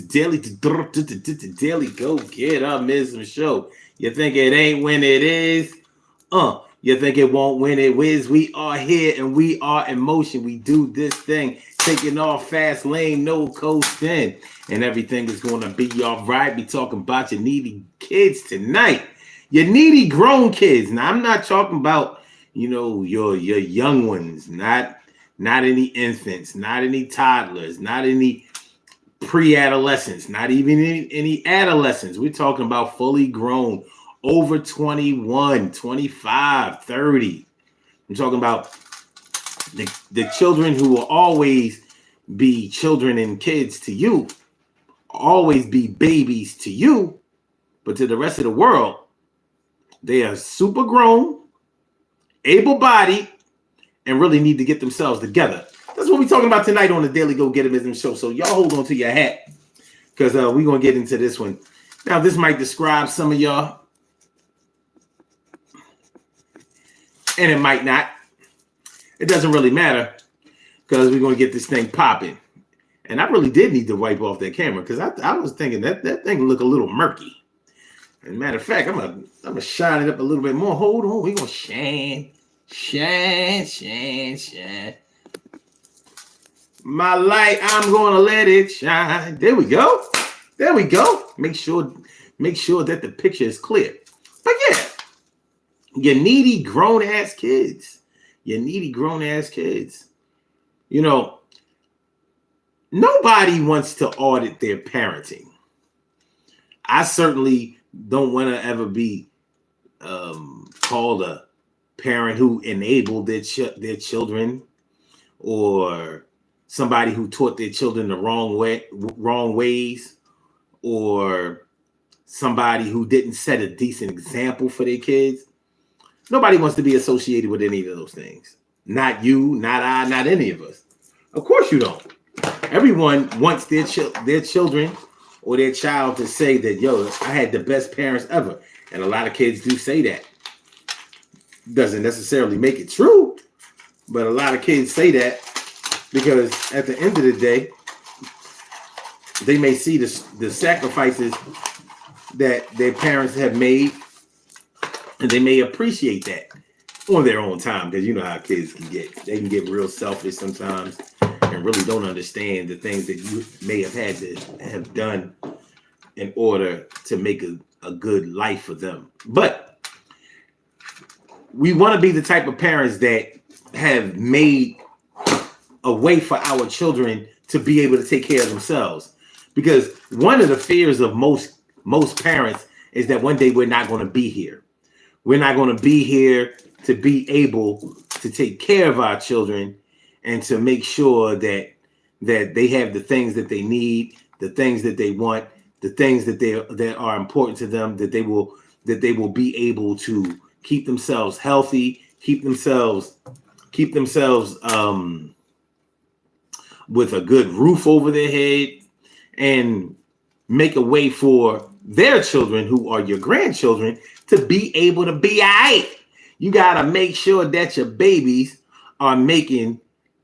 daily go get up show. You think it ain't when it is? You think it won't when it is? We are here and we are in motion. We do this thing, taking off fast lane, no coasting, and everything is going to be all right. Be talking about your needy kids tonight, your needy grown kids. Now, I'm not talking about your young ones, not any infants, not any toddlers, not any pre-adolescents, not even any adolescents. We're talking about fully grown, over 21, 25, 30. I'm talking about the children who will always be children and kids to you, always be babies to you, but to the rest of the world, they are super grown, able-bodied, and really need to get themselves together. That's what we're talking about tonight on the Daily Go Getimism Show. So y'all hold on to your hat, because we're going to get into this one. Now, this might describe some of y'all, and it might not. It doesn't really matter, because we're going to get this thing popping. And I really did need to wipe off that camera, because I was thinking that thing looked a little murky. As a matter of fact, I'm gonna shine it up a little bit more. Hold on, we're going to shine. My light, I'm going to let it shine. There we go. Make sure that the picture is clear. But yeah, your needy grown-ass kids. Nobody wants to audit their parenting. I certainly don't want to ever be called a parent who enabled their children, or somebody who taught their children the wrong ways, or somebody who didn't set a decent example for their kids. Nobody wants to be associated with any of those things. Not you, not I, not any of us. Of course you don't. Everyone wants their children or their child to say that, yo, I had the best parents ever. And a lot of kids do say that. Doesn't necessarily make it true, but a lot of kids say that because at the end of the day, they may see the sacrifices that their parents have made, and they may appreciate that on their own time, because you know how kids can get. They can get real selfish sometimes and really don't understand the things that you may have had to have done in order to make a good life for them. But we want to be the type of parents that have made a way for our children to be able to take care of themselves. Because one of the fears of most parents is that one day we're not going to be here. We're not going to be here to be able to take care of our children and to make sure that they have the things that they need, the things that they want, the things that are important to them, that they will be able to keep themselves healthy, keep themselves with a good roof over their head, and make a way for their children, who are your grandchildren, to be able to be all right. You got to make sure that your babies are making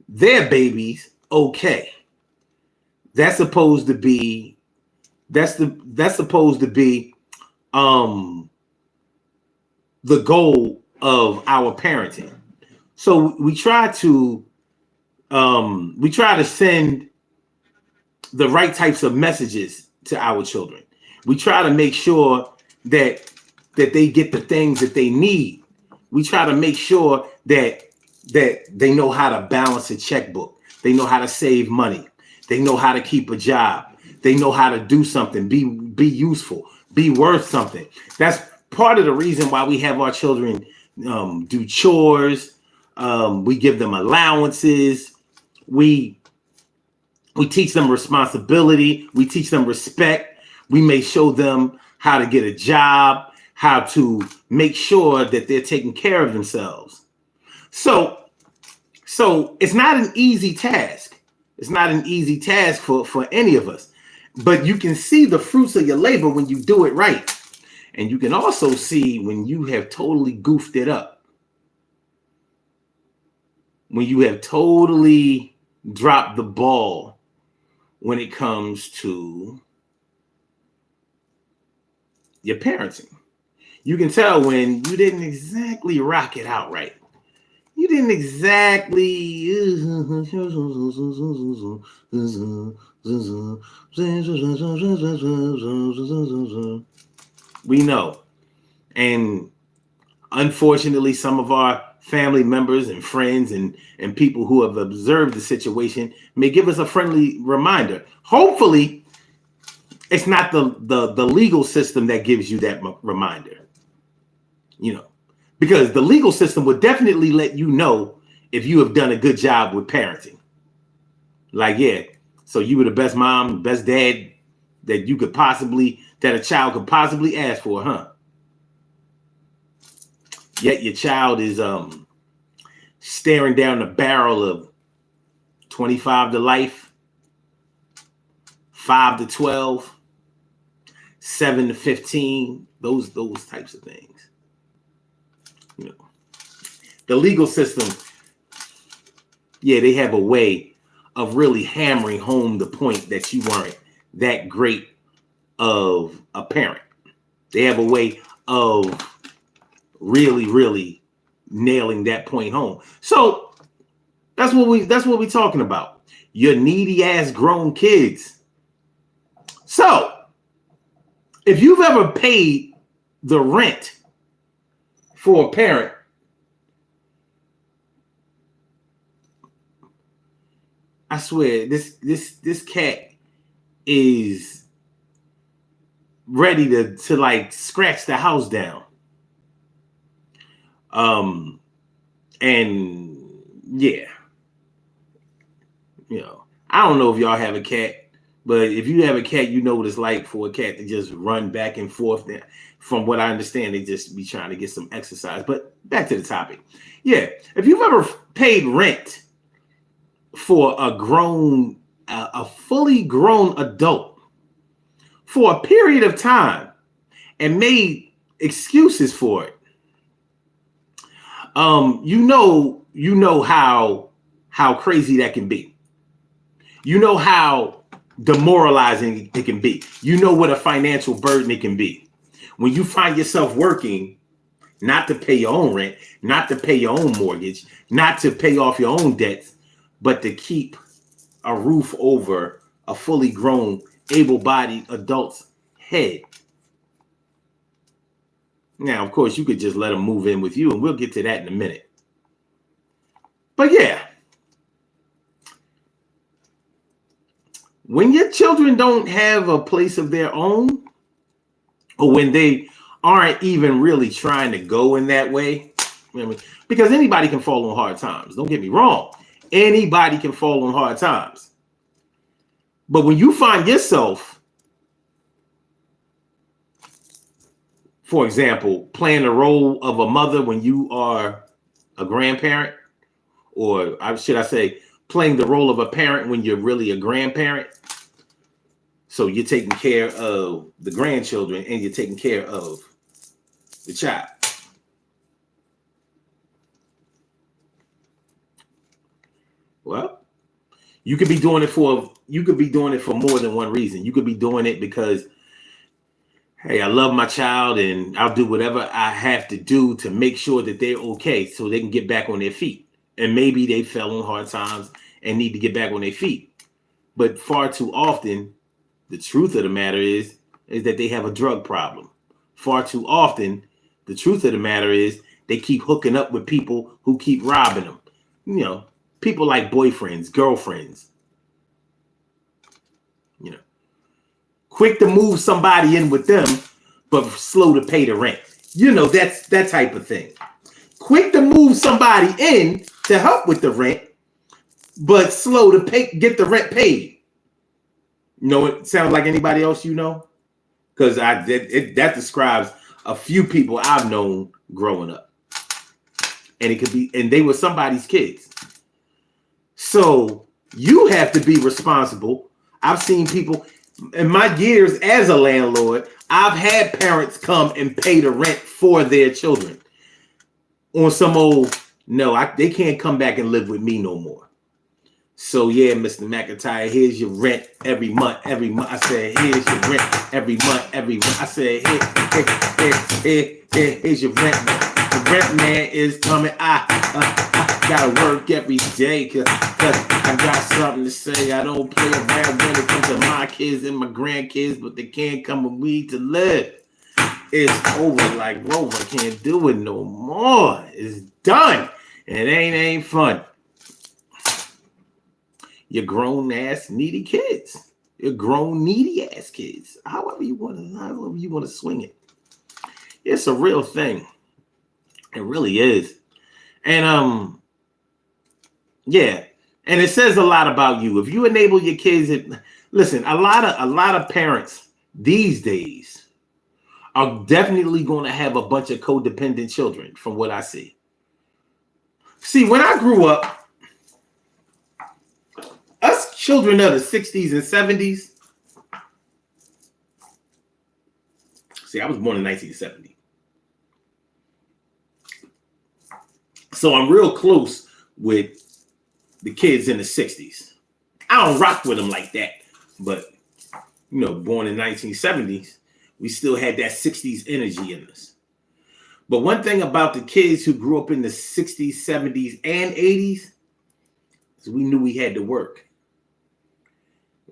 their babies okay. That's supposed to be the goal of our parenting. So we try to send the right types of messages to our children. We try to make sure that they get the things that they need. We try to make sure that they know how to balance a checkbook. They know how to save money. They know how to keep a job. They know how to do something, be useful, be worth something. That's part of the reason why we have our children do chores. We give them allowances. We teach them responsibility. We teach them respect. We may show them how to get a job, how to make sure that they're taking care of themselves. So it's not an easy task. It's not an easy task for any of us. But you can see the fruits of your labor when you do it right. And you can also see when you have totally goofed it up. When you have totally dropped the ball when it comes to your parenting. You can tell when you didn't exactly rock it out right. You didn't exactly. We know. And unfortunately, some of our family members and friends and people who have observed the situation may give us a friendly reminder. Hopefully, it's not the legal system that gives you that reminder. Because the legal system would definitely let you know if you have done a good job with parenting. Like, yeah, so you were the best mom, best dad that a child could possibly ask for, huh? Yet your child is staring down the barrel of 25 to life, 5 to 12, 7 to 15, those types of things. The legal system, yeah, they have a way of really hammering home the point that you weren't that great of a parent. They have a way of really, really nailing that point home. So that's what we're talking about. Your needy ass grown kids. So if you've ever paid the rent for a parent, I swear this cat is ready to like scratch the house down. And yeah, I don't know if y'all have a cat, but if you have a cat, you know what it's like for a cat to just run back and forth. From what I understand, they just be trying to get some exercise. But back to the topic. Yeah, if you've ever paid rent for a fully grown adult for a period of time and made excuses for it, you know how crazy that can be. You know how demoralizing it can be. You know what a financial burden it can be when you find yourself working not to pay your own rent, not to pay your own mortgage, not to pay off your own debts, but to keep a roof over a fully grown, able-bodied adult's head. Now, of course, you could just let them move in with you, and we'll get to that in a minute. But yeah, when your children don't have a place of their own, or when they aren't even really trying to go in that way, because anybody can fall on hard times. Don't get me wrong. Anybody can fall on hard times. But when you find yourself, for example, playing the role of a mother when you are a grandparent, or should I say, playing the role of a parent when you're really a grandparent. So you're taking care of the grandchildren and you're taking care of the child. Well, you could be doing it for more than one reason. You could be doing it because, hey, I love my child and I'll do whatever I have to do to make sure that they're okay so they can get back on their feet. And maybe they fell on hard times and need to get back on their feet. But far too often, the truth of the matter is that they have a drug problem. Far too often, the truth of the matter is they keep hooking up with people who keep robbing them. People like boyfriends, girlfriends. Quick to move somebody in with them, but slow to pay the rent. That's that type of thing. Quick to move somebody in to help with the rent, but slow to get the rent paid. It sounds like anybody else because that describes a few people I've known growing up, and they were somebody's kids. So you have to be responsible. I've seen people in my years as a landlord. I've had parents come and pay the rent for their children on some old, they can't come back and live with me no more. So yeah, Mr. McIntyre, here's your rent every month. I said, here's your rent every month. I said, here's your rent. The rent man is coming. I gotta work every day cause I got something to say. I don't play around when it comes to my kids and my grandkids, but they can't come with me to live. It's over. Like Rover can't do it no more. It's done. And it ain't fun. You're grown ass needy kids. You're grown needy ass kids. However you want to swing it. It's a real thing. It really is. And yeah. And it says a lot about you. If you enable your kids, listen, a lot of parents these days are definitely going to have a bunch of codependent children from what I see. See, when I grew up, us children of the 60s and 70s. See, I was born in 1970. So I'm real close with the kids in the 60s. I don't rock with them like that. But, born in 1970s, we still had that 60s energy in us. But one thing about the kids who grew up in the 60s, 70s, and 80s is we knew we had to work.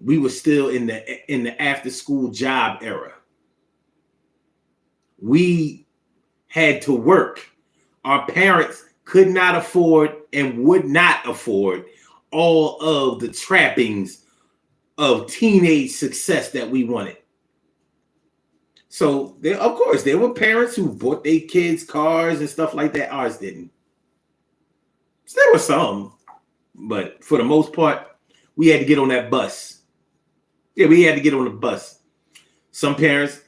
We were still in the after school job era. We had to work. Our parents could not afford and would not afford all of the trappings of teenage success that we wanted. So of course, there were parents who bought their kids cars and stuff like that. Ours didn't. So there were some, but for the most part, we had to get on that bus. Yeah, we had to get on the bus. Some parents,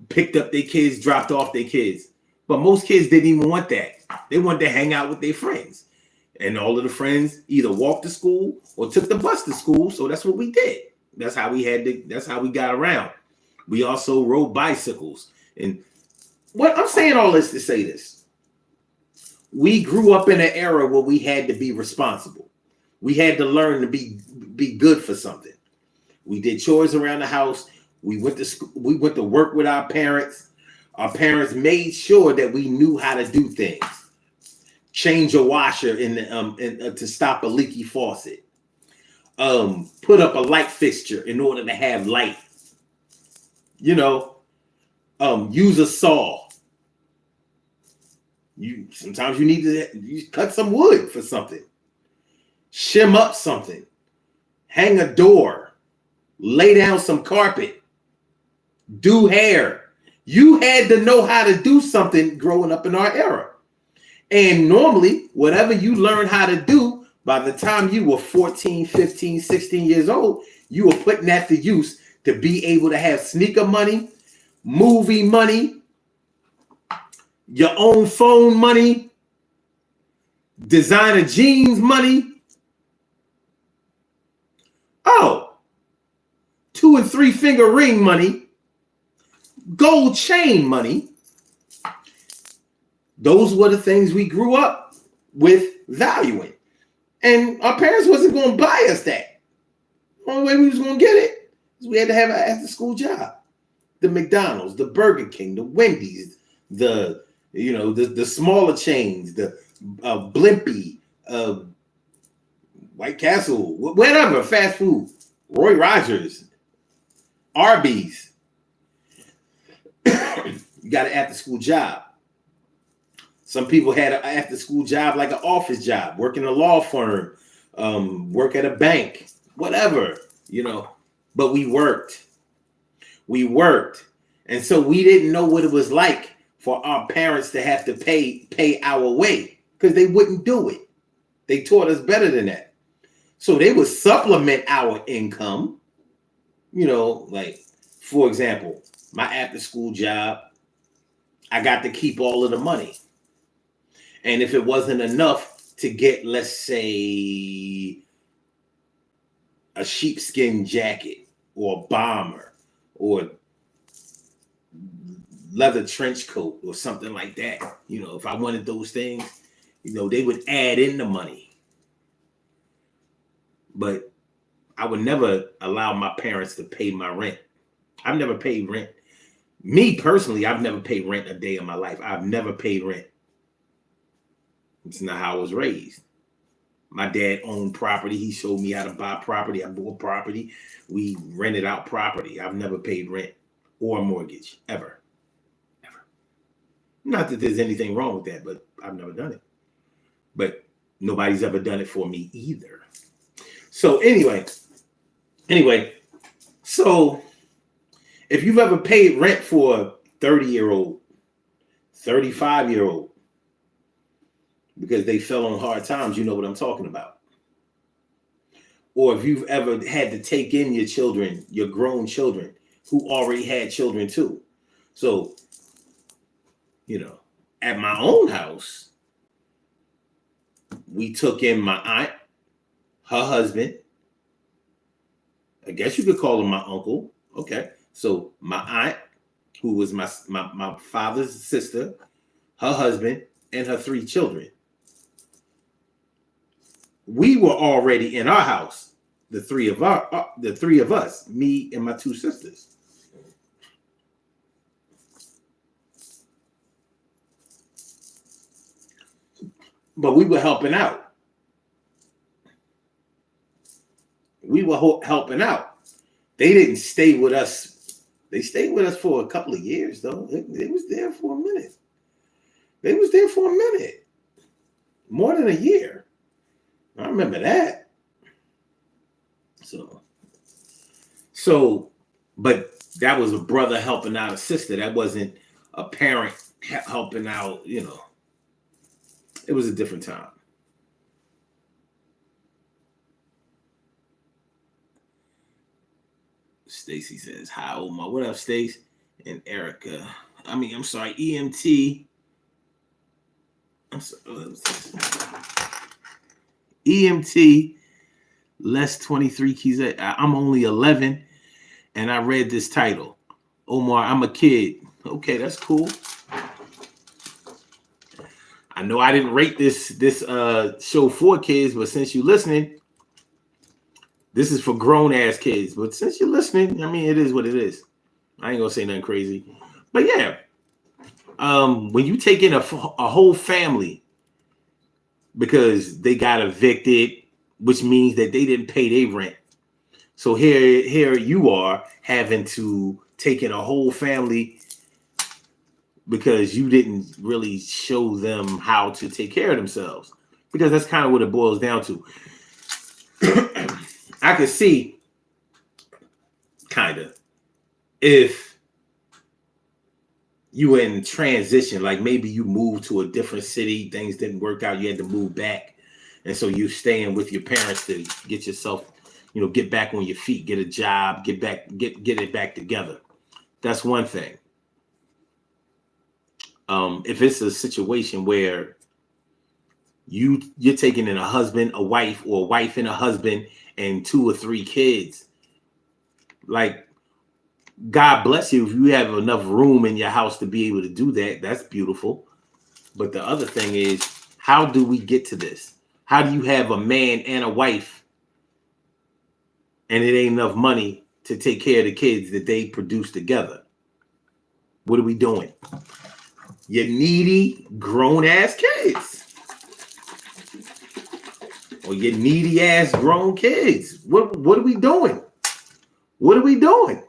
picked up their kids, dropped off their kids. But most kids didn't even want that. They wanted to hang out with their friends. And all of the friends either walked to school or took the bus to school. So that's what we did. That's how we got around. We also rode bicycles. And what I'm saying all this to say this. We grew up in an era where we had to be responsible. We had to learn to be good for something. We did chores around the house. We went to school. We went to work with our parents. Our parents made sure that we knew how to do things. Change a washer to stop a leaky faucet. Put up a light fixture in order to have light. Use a saw. Sometimes you need to cut some wood for something. Shim up something. Hang a door. Lay down some carpet. Do hair. You had to know how to do something growing up in our era. And normally, whatever you learned how to do, by the time you were 14, 15, 16 years old, you were putting that to use to be able to have sneaker money, movie money, your own phone money, designer jeans money. Oh, 2 and 3 finger ring money, gold chain money. Those were the things we grew up with valuing. And our parents wasn't going to buy us that. The only way we was going to get it is we had to have an after school job. The McDonald's, the Burger King, the Wendy's, the smaller chains, the Blimpie, White Castle, whatever, fast food, Roy Rogers, Arby's. You got an after school job. Some people had an after school job like an office job, work in a law firm, work at a bank, whatever, But we worked. And so we didn't know what it was like for our parents to have to pay our way because they wouldn't do it. They taught us better than that. So they would supplement our income. Like, for example, my after school job, I got to keep all of the money. And if it wasn't enough to get, let's say, a sheepskin jacket or a bomber or leather trench coat or something like that, if I wanted those things, they would add in the money. but I would never allow my parents to pay my rent. I've never paid rent. Me personally, I've never paid rent a day in my life. I've never paid rent. It's not how I was raised. My dad owned property. He showed me how to buy property. I bought property. We rented out property. I've never paid rent or a mortgage, ever. Ever. Not that there's anything wrong with that, but I've never done it. But nobody's ever done it for me either. So anyway, so if you've ever paid rent for a 30-year-old, 35-year-old, because they fell on hard times, you know what I'm talking about. Or if you've ever had to take in your children, your grown children, who already had children too. So, at my own house, we took in my aunt, her husband. I guess you could call him my uncle. Okay. So my aunt, who was my father's sister, her husband, and her 3 children. We were already in our house, the three of us, me and my 2 sisters. But we were helping out. Helping out. They didn't stay with us. They stayed with us for a couple of years, though. They was there for a minute. More than a year. I remember that. So, but that was a brother helping out a sister. That wasn't a parent helping out, It was a different time. Stacy says, hi, Omar. What up, Stace? And Erica. I'm sorry, EMT. I'm sorry. EMT, less 23 keys. I'm only 11, and I read this title. Omar, I'm a kid. Okay, that's cool. I know I didn't rate this show for kids, but since you're listening, this is for grown-ass kids. But since you're listening, it is what it is. I ain't gonna say nothing crazy. But yeah, when you take in a whole family because they got evicted, which means that they didn't pay their rent. So here you are having to take in a whole family because you didn't really show them how to take care of themselves. Because that's kind of what it boils down to. I could see, kind of, if you were in transition, like maybe you moved to a different city, things didn't work out, you had to move back, and so you're staying with your parents to get yourself, get back on your feet, get a job, get it back together. That's one thing. If it's a situation where you're taking in a husband, a wife, or a wife and a husband and 2 or 3 kids, like, God bless you if you have enough room in your house to be able to do that. That's beautiful. But the other thing is, how do we get to this? How do you have a man and a wife and it ain't enough money to take care of the kids that they produce together? What are we doing? You needy grown-ass kids. Or you needy-ass grown kids. What are we doing? What are we doing?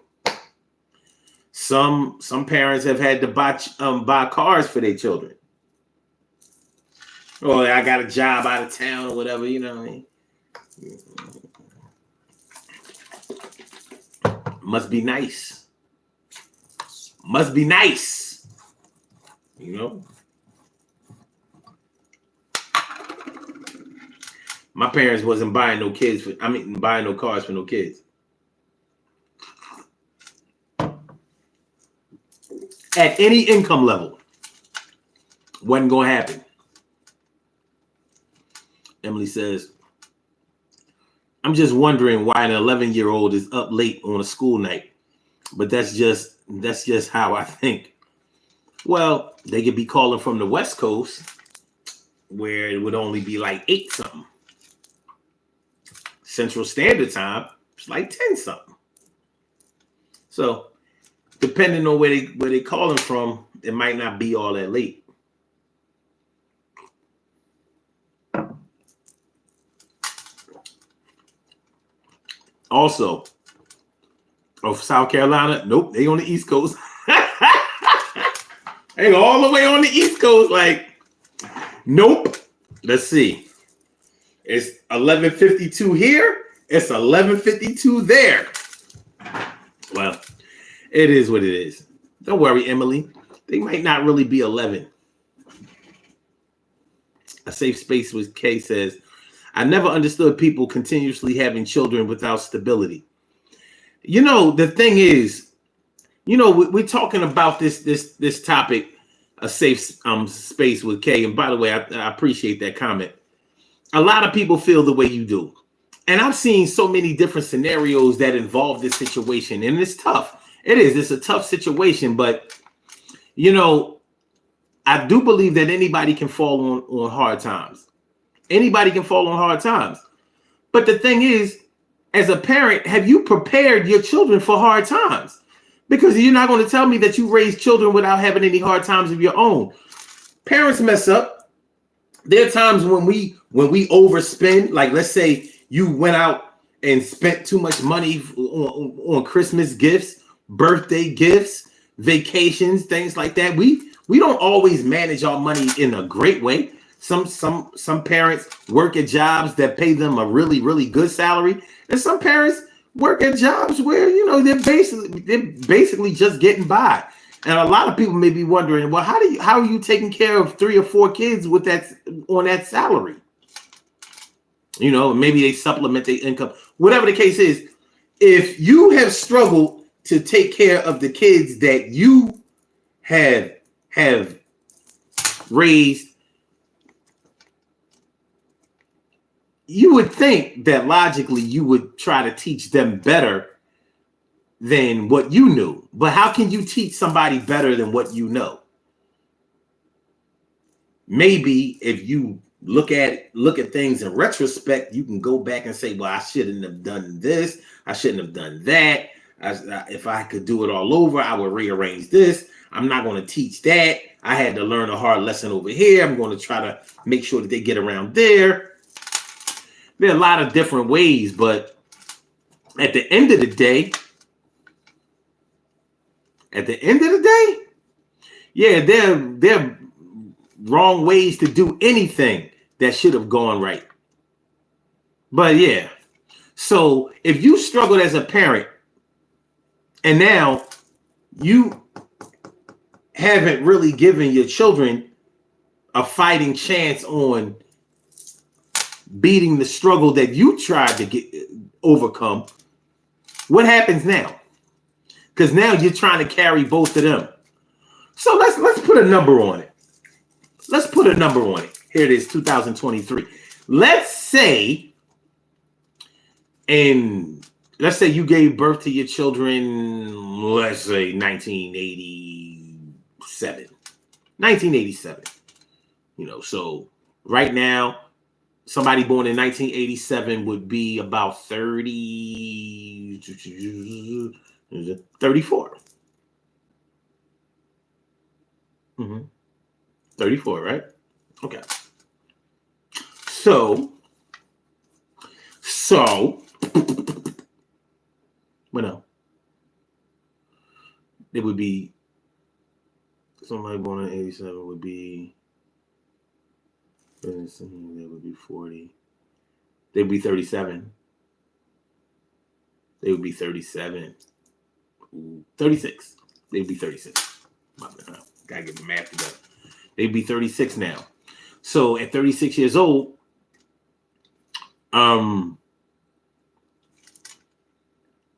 Some parents have had to buy cars for their children. Or I got a job out of town or whatever, you know what I mean? Must be nice. Must be nice. My parents wasn't buying no cars for no kids. At any income level. Wasn't going to happen. Emily says, I'm just wondering why an 11-year-old is up late on a school night. But that's just how I think. Well, they could be calling from the West Coast where it would only be like 8 something. Central Standard Time, it's like 10 something. So depending on where they calling from, it might not be all that late. Also, of South Carolina, nope, they on the East Coast. They all the way on the East Coast, like, nope. Let's see. It's 11:52 here. It's 11:52 there. Well, it is what it is. Don't worry, Emily. They might not really be 11. A Safe Space with K says, I never understood people continuously having children without stability. You know, the thing is, you know, we're talking about this topic, a safe space with K. And by the way, I appreciate that comment. A lot of people feel the way you do. And I've seen so many different scenarios that involve this situation. And it's tough. It is. It's a tough situation. But, you know, I do believe that anybody can fall on hard times. Anybody can fall on hard times. But the thing is, as a parent, have you prepared your children for hard times? Because you're not going to tell me that you raise children without having any hard times of your own. Parents mess up. There are times when we overspend. Like, let's say you went out and spent too much money on Christmas gifts, birthday gifts, vacations, things like that. We don't always manage our money in a great way. Some parents work at jobs that pay them a really, really good salary, and some parents work at jobs where, you know, they're basically just getting by. And a lot of people may be wondering, well, how are you taking care of 3 or 4 kids with that on that salary? You know, maybe they supplement their income. Whatever the case is, if you have struggled to take care of the kids that you have raised, you would think that logically you would try to teach them better than what you knew. But how can you teach somebody better than what you know? Maybe if you look at things in retrospect, you can go back and say, well, I shouldn't have done this. I shouldn't have done that. If I could do it all over, I would rearrange this. I'm not going to teach that. I had to learn a hard lesson over here. I'm going to try to make sure that they get around there. There are a lot of different ways, but at the end of the day, yeah, there are wrong ways to do anything that should have gone right. But yeah, so if you struggled as a parent and now you haven't really given your children a fighting chance on beating the struggle that you tried to overcome, what happens now? Because now you're trying to carry both of them. So let's put a number on it. Let's put a number on it. Here it is, 2023. Let's say you gave birth to your children, let's say 1987. You know, so right now, somebody born in 1987 would be about 34. 34, right? Okay. So, well, no. It would be somebody born in 87 would be, they would be 40. They'd be 37. They would be 37. 36. They'd be 36. Gotta get the math together. They'd be 36 now. So at 36 years old,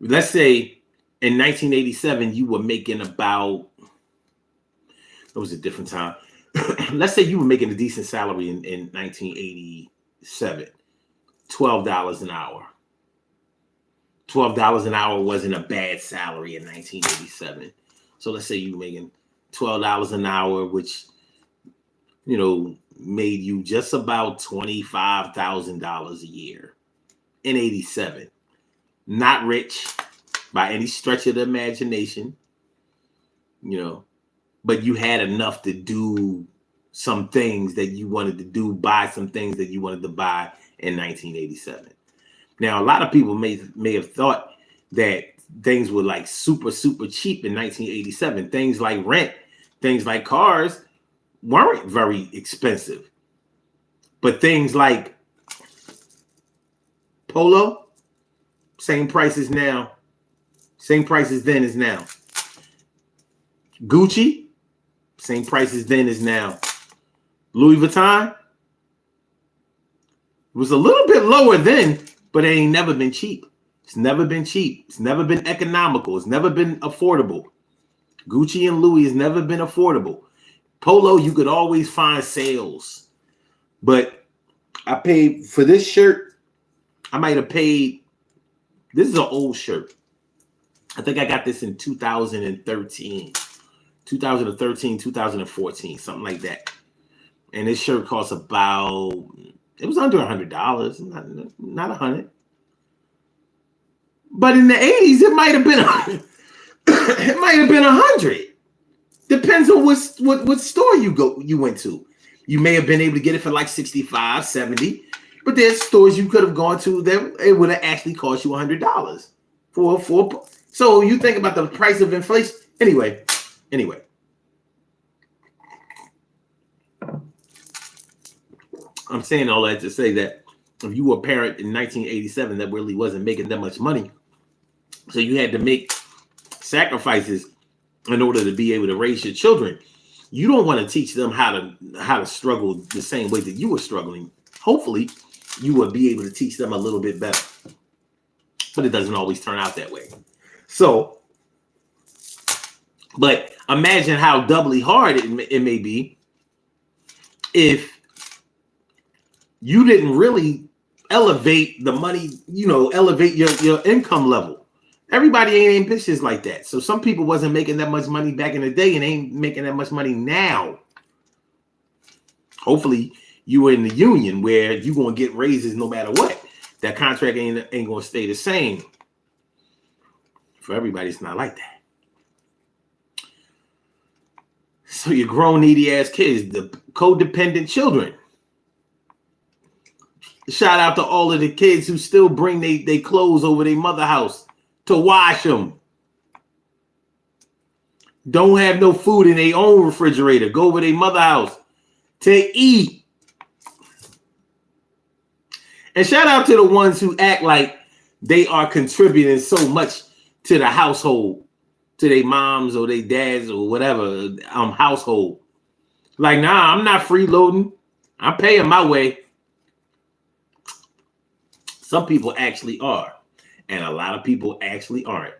let's say in 1987 you were making about, it was a different time. Let's say you were making a decent salary in 1987, $12 an hour. $12 an hour wasn't a bad salary in 1987. So let's say you were making $12 an hour, which, you know, made you just about $25,000 a year in 87. Not rich by any stretch of the imagination, but you had enough to do some things that you wanted to do, buy some things that you wanted to buy in 1987. Now, a lot of people may have thought that things were like super, super cheap in 1987. Things like rent, things like cars weren't very expensive. But things like Polo, same prices now. Same prices then as now. Gucci, same prices then as now. Louis Vuitton, it was a little bit lower then, but it ain't never been cheap. It's never been cheap. It's never been economical. It's never been affordable. Gucci and Louis has never been affordable. Polo, you could always find sales. But I paid for this shirt. I might have paid. This is an old shirt. I think I got this in 2013, 2014, something like that. And this shirt costs about, it was under $100, not $100. But in the 80s, it might have been it might have been $100. Depends on what store you went to. You may have been able to get it for like $65, $70. But there's stores you could have gone to that it would have actually cost you $100 for. So you think about the price of inflation. Anyway. I'm saying all that to say that if you were a parent in 1987 that really wasn't making that much money, so you had to make sacrifices in order to be able to raise your children, you don't want to teach them how to struggle the same way that you were struggling. Hopefully, you will be able to teach them a little bit better. But it doesn't always turn out that way. So, but imagine how doubly hard it may be if you didn't really elevate the money, elevate your income level. Everybody ain't ambitious like that. So some people wasn't making that much money back in the day and ain't making that much money now. Hopefully you were in the union where you're going to get raises no matter what. That contract ain't going to stay the same. For everybody, it's not like that. So your grown needy ass kids, the codependent children. Shout out to all of the kids who still bring they clothes over their mother house to wash them. Don't have no food in their own refrigerator. Go over their mother house to eat. And shout out to the ones who act like they are contributing so much to the household, to their moms or their dads or whatever household. Like, nah, I'm not freeloading. I'm paying my way. Some people actually are, and a lot of people actually aren't.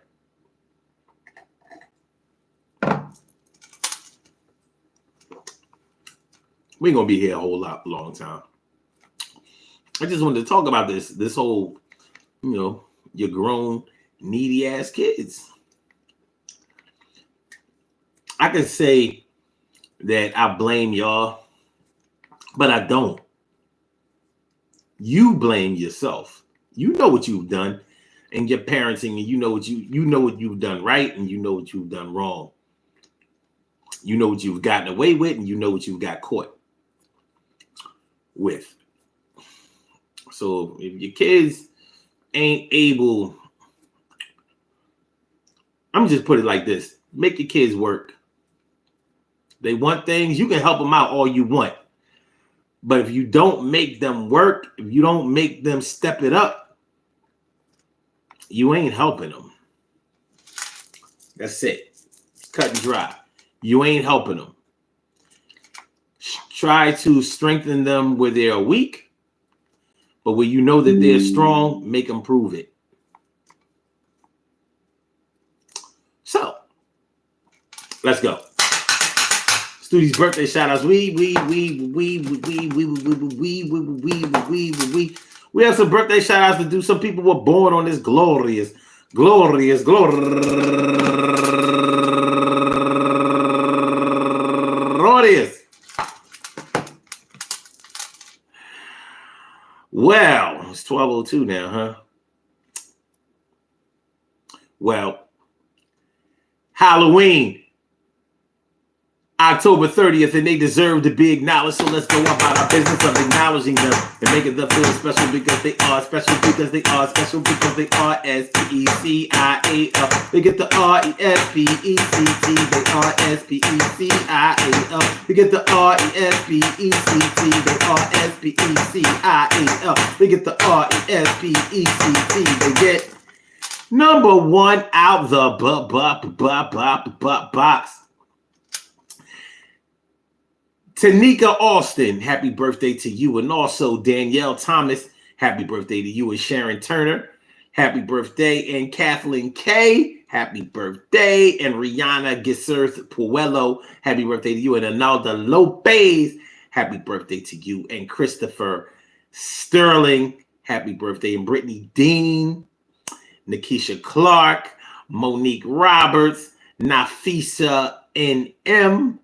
We're gonna be here a whole long time. I just wanted to talk about this whole, your grown needy ass kids. I can say that I blame y'all, but I don't. You blame yourself. You know what you've done in your parenting, and you know what you've done right, and you know what you've done wrong. You know what you've gotten away with, and you know what you've got caught with. So if your kids ain't able, I'm just put it like this: make your kids work. They want things, you can help them out all you want. But if you don't make them work, if you don't make them step it up, you ain't helping them. That's it. Cut and dry. You ain't helping them. Try to strengthen them where they're weak, but where you know that they're strong, make them prove it. So, let's go. Studi's birthday shout outs. We have some birthday shout outs to do. Some people were born on this glorious. Well, it's 12:07. old too now, huh? Well, Halloween, October 30th, and they deserve to be acknowledged. So let's go about our business of acknowledging them and making them feel special because they are special because they are special because they are S-P-E-C-I-A-L. They get the R-E-S-P-E-C-T. They are S-P-E-C-I-A-L. They get the R-E-S-P-E-C-T. They are S-P-E-C-I-A-L. They get the R-E-S-P-E-C-T. They get number one out the box. Tanika Austin, happy birthday to you. And also Danielle Thomas, happy birthday to you. And Sharon Turner, happy birthday. And Kathleen K, happy birthday. And Rihanna Giserth Puello, happy birthday to you. And Analda Lopez, happy birthday to you. And Christopher Sterling, happy birthday. And Brittany Dean, Nikisha Clark, Monique Roberts, Nafisa N.M.,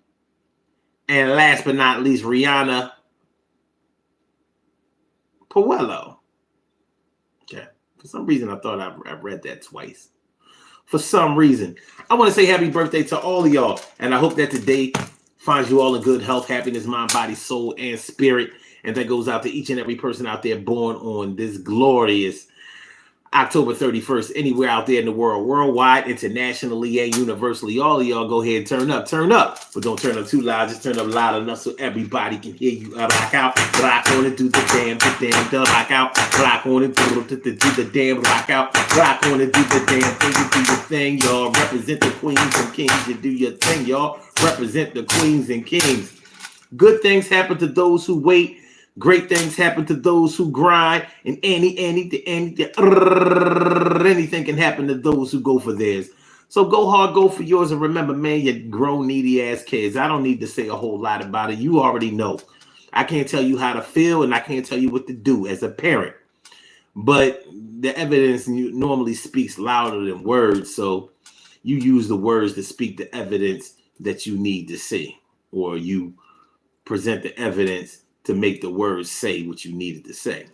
and last but not least, Rihanna Puello. Okay. For some reason, I thought I read that twice. For some reason. I want to say happy birthday to all of y'all. And I hope that today finds you all in good health, happiness, mind, body, soul, and spirit. And that goes out to each and every person out there born on this glorious October 31st, anywhere out there in the world, worldwide, internationally, and universally. All of y'all go ahead and turn up. But don't turn up too loud. Just turn up loud enough so everybody can hear you. Rock out, rock on and do the damn, rock out, rock on and do the damn, rock out, rock on and do the damn thing. You do your thing, y'all. Represent the queens and kings. You do your thing, y'all. Represent the queens and kings. Good things happen to those who wait. Great things happen to those who grind, and anything can happen to those who go for theirs. So go hard, go for yours, and remember, man, you grown, needy ass kids. I don't need to say a whole lot about it. You already know. I can't tell you how to feel, and I can't tell you what to do as a parent. But the evidence normally speaks louder than words, so you use the words to speak the evidence that you need to see, or you present the evidence to make the words say what you needed to say.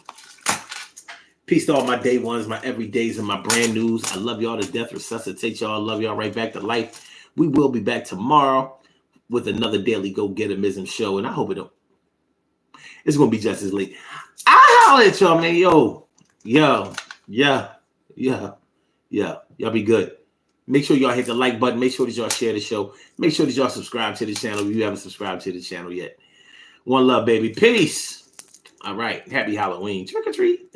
Peace to all my day ones, my everydays, and my brand news. I love y'all to death. Resuscitate y'all. Love y'all right back to life. We will be back tomorrow with another daily go-getterism show, and I hope it's going to be just as late. I'll holler at y'all, man. Y'all be good. Make sure y'all hit the like button. Make sure that y'all share the show. Make sure that y'all subscribe to the channel if you haven't subscribed to the channel yet. One love, baby. Peace. All right. Happy Halloween. Trick or treat.